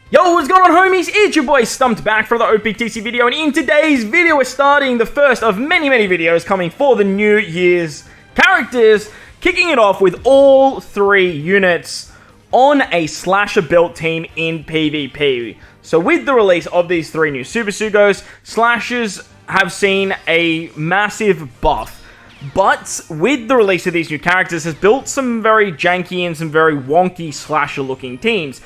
Yo, what's going on, homies? It's your boy Stumped back for the OPTC video, and in today's video we're starting the first of many videos coming for the New Year's characters, kicking it off with all 3 units on a slasher built team in PvP. So with the release of these 3 new Super Sugos, slashers have seen a massive buff. But with the release of these new characters has built some very janky and some very wonky slasher looking teams.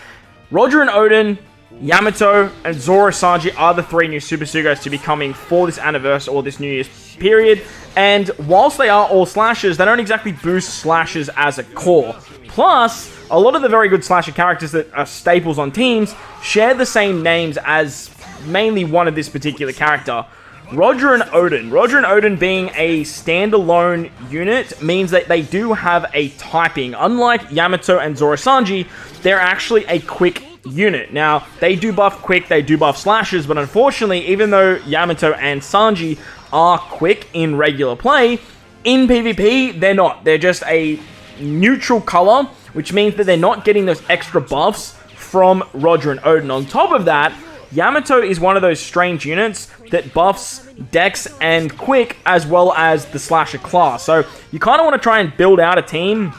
Roger and Odin, Yamato, and Zoro Sanji are the 3 new Super Sugos to be coming for this anniversary or this New Year's period. And whilst they are all slashers, they don't exactly boost slashers as a core. Plus, a lot of the very good slasher characters that are staples on teams share the same names as mainly one of this particular character. Roger and Odin. Roger and Odin being a standalone unit means that they do have a typing. Unlike Yamato and Zoro Sanji, they're actually a quick unit. Now, they do buff quick, they do buff slashers, but unfortunately, even though Yamato and Sanji are quick in regular play, in PvP, they're not. They're just a neutral color, which means that they're not getting those extra buffs from Roger and Odin. On top of that, Yamato is one of those strange units that buffs Dex and Quick as well as the Slasher class. So you kind of want to try and build out a team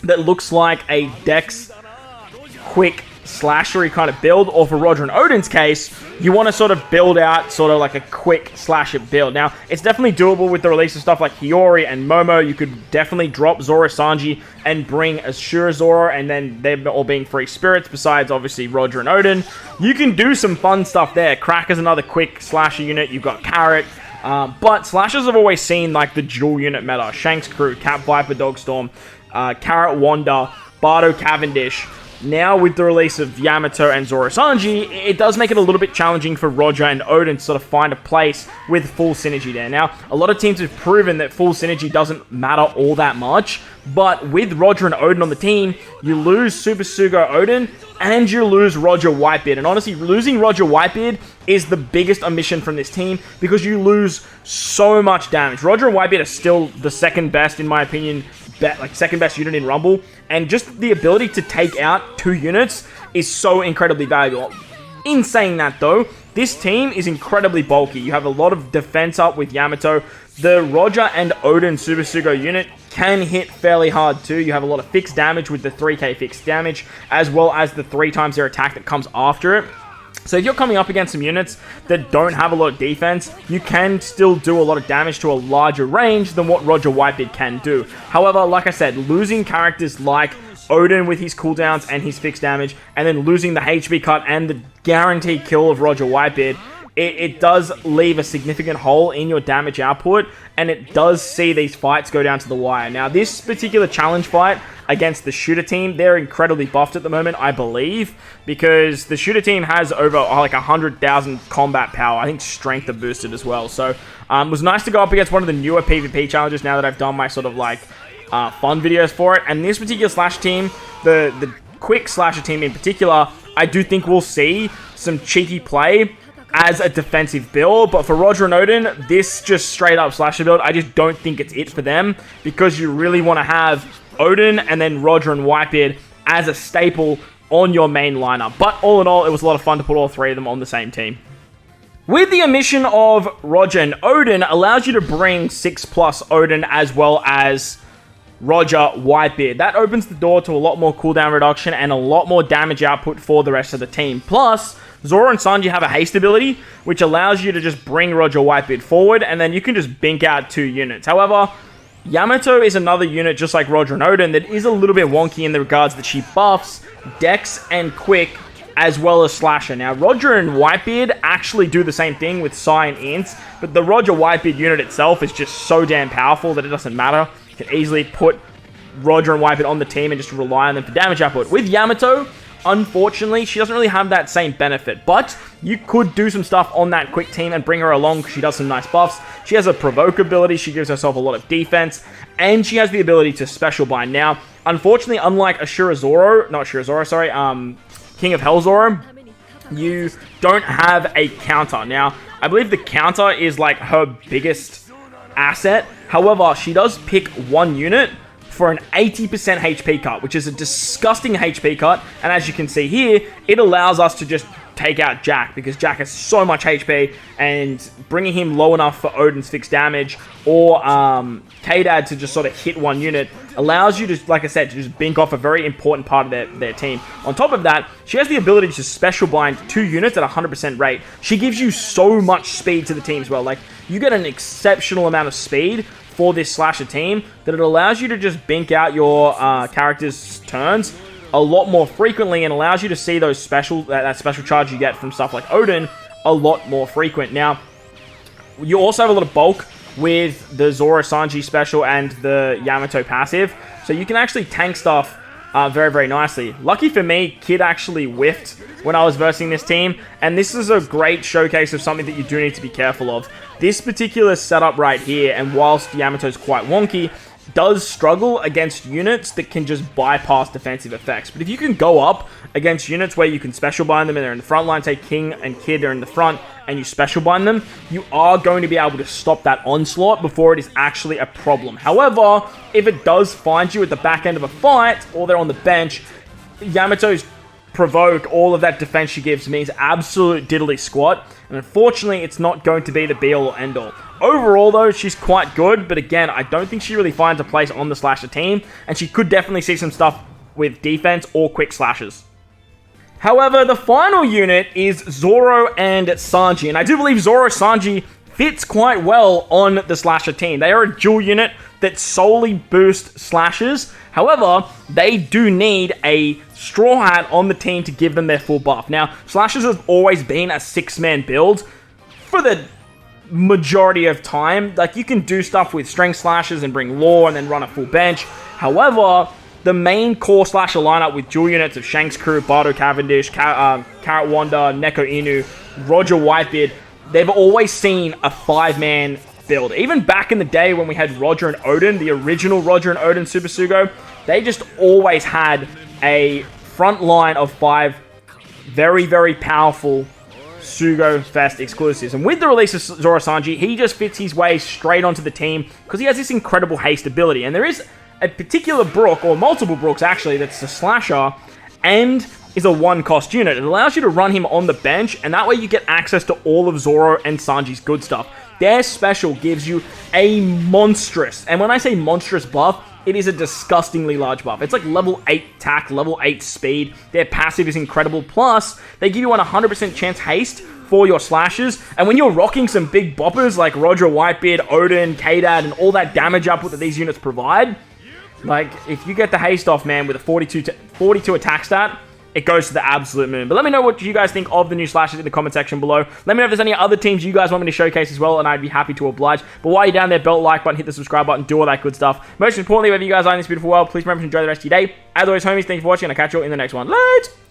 that looks like a Dex, Quick, Slashery kind of build, or for Roger and Odin's case, you want to sort of build out sort of like a quick slasher build. Now, it's definitely doable with the release of stuff like Hiyori and Momo. You could definitely drop Zoro Sanji and bring Ashura Zoro, and then they're all being free spirits, besides obviously Roger and Odin. You can do some fun stuff there. Crack is another quick slasher unit. You've got Carrot. But slashers have always seen like the dual unit meta. Shanks Crew, Cat Viper Dogstorm, Carrot Wanda, Bardo Cavendish. Now, with the release of Yamato and Zoro Sanji, it does make it a little bit challenging for Roger and Odin to sort of find a place with full synergy there. Now, a lot of teams have proven that full synergy doesn't matter all that much, but with Roger and Odin on the team, you lose Super Sugo Odin, and you lose Roger Whitebeard. And honestly, losing Roger Whitebeard is the biggest omission from this team, because you lose so much damage. Roger and Whitebeard are still the second best, in my opinion, second best unit in Rumble, and just the ability to take out 2 units is so incredibly valuable. In saying that though, this team is incredibly bulky. You have a lot of defense up with Yamato. The Roger and Odin Super Sugo unit can hit fairly hard too. You have a lot of fixed damage with the 3k fixed damage, as well as the 3 times their attack that comes after it. So if you're coming up against some units that don't have a lot of defense, you can still do a lot of damage to a larger range than what Roger Whitebeard can do. However, like I said, losing characters like Odin with his cooldowns and his fixed damage, and then losing the HP cut and the guaranteed kill of Roger Whitebeard, it does leave a significant hole in your damage output, and it does see these fights go down to the wire. Now, this particular challenge fight against the shooter team, they're incredibly buffed at the moment, I believe, because the shooter team has over like 100,000 combat power. I think strength are boosted as well. So it was nice to go up against one of the newer PvP challenges now that I've done my sort of like fun videos for it. And this particular slash team, the quick slasher team in particular, I do think we'll see some cheeky play as a defensive build. But for Roger and Odin, this just straight up slasher build, I just don't think it's it for them, because you really want to have Odin and then Roger and Whitebeard as a staple on your main lineup. But all in all, it was a lot of fun to put all 3 of them on the same team. With the omission of Roger and Odin, allows you to bring 6+ Odin as well as Roger Whitebeard. That opens the door to a lot more cooldown reduction and a lot more damage output for the rest of the team. Plus, Zoro and Sanji have a haste ability, which allows you to just bring Roger Whitebeard forward, and then you can just bink out 2 units. However, Yamato is another unit, just like Roger and Odin, that is a little bit wonky in the regards that she buffs Dex and Quick, as well as Slasher. Now, Roger and Whitebeard actually do the same thing with Psy and Ints, but the Roger Whitebeard unit itself is just so damn powerful that it doesn't matter. You can easily put Roger and Whitebeard on the team and just rely on them for damage output. With Yamato, unfortunately, she doesn't really have that same benefit, but you could do some stuff on that quick team and bring her along, because she does some nice buffs. She has a provoke ability, she gives herself a lot of defense, and she has the ability to special bind. Now, unfortunately, unlike King of Hell Zoro, you don't have a counter. Now, I believe the counter is like her biggest asset. However, she does pick 1 unit for an 80% HP cut, which is a disgusting HP cut. And as you can see here, it allows us to just take out Jack, because Jack has so much HP, and bringing him low enough for Odin's fixed damage or K-Dad to just sort of hit one unit allows you to, like I said, to just bink off a very important part of their team. On top of that, she has the ability to special bind 2 units at 100% rate. She gives you so much speed to the team as well. Like, you get an exceptional amount of speed for this slasher team that it allows you to just bink out your characters' turns a lot more frequently, and allows you to see those that special charge you get from stuff like Odin a lot more frequent. Now, you also have a lot of bulk with the Zoro Sanji special and the Yamato passive, so you can actually tank stuff very, very nicely. Lucky for me, Kid actually whiffed when I was versing this team, and this is a great showcase of something that you do need to be careful of. This particular setup right here, and whilst Yamato's quite wonky, does struggle against units that can just bypass defensive effects. But if you can go up against units where you can special bind them and they're in the front line, say King and Kid are in the front, and you special bind them, you are going to be able to stop that onslaught before it is actually a problem. However, if it does find you at the back end of a fight, or they're on the bench, Yamato's provoke, all of that defense she gives means absolute diddly squat, and unfortunately it's not going to be the be all or end all. Overall though, she's quite good, but again, I don't think she really finds a place on the slasher team, and she could definitely see some stuff with defense or quick slashes. However, the final unit is Zoro and Sanji, and I do believe Zoro Sanji fits quite well on the slasher team. They are a dual unit that solely boost slashes. However, they do need a Straw Hat on the team to give them their full buff. Now, slashes has always been a 6-man build for the majority of time. Like, you can do stuff with strength slashes and bring lore and then run a full bench. However, the main core slasher lineup with dual units of Shanks Crew, Bardo Cavendish, Carrot Wanda, Neko Inu, Roger Whitebeard, they've always seen a 5-man build. Even back in the day when we had Roger and Odin, the original Roger and Odin Super Sugo, they just always had a front line of 5 very, very powerful Sugo Fest exclusives. And with the release of Zoro Sanji, he just fits his way straight onto the team because he has this incredible haste ability. And there is a particular Brook, or multiple Brooks actually, that's a slasher and is a 1-cost unit. It allows you to run him on the bench, and that way you get access to all of Zoro and Sanji's good stuff. Their special gives you a monstrous, and when I say monstrous buff, it is a disgustingly large buff. It's like level 8 attack, level 8 speed. Their passive is incredible. Plus, they give you a 100% chance haste for your slashes. And when you're rocking some big boppers like Roger Whitebeard, Odin, K-Dad, and all that damage output that these units provide, like, if you get the haste off, man, with a 42 attack stat, it goes to the absolute moon. But let me know what you guys think of the new slashes in the comment section below. Let me know if there's any other teams you guys want me to showcase as well, and I'd be happy to oblige. But while you're down there, belt the like button, hit the subscribe button, do all that good stuff. Most importantly, wherever you guys are in this beautiful world, please remember to enjoy the rest of your day. As always, homies, thank you for watching, and I'll catch you all in the next one. Later!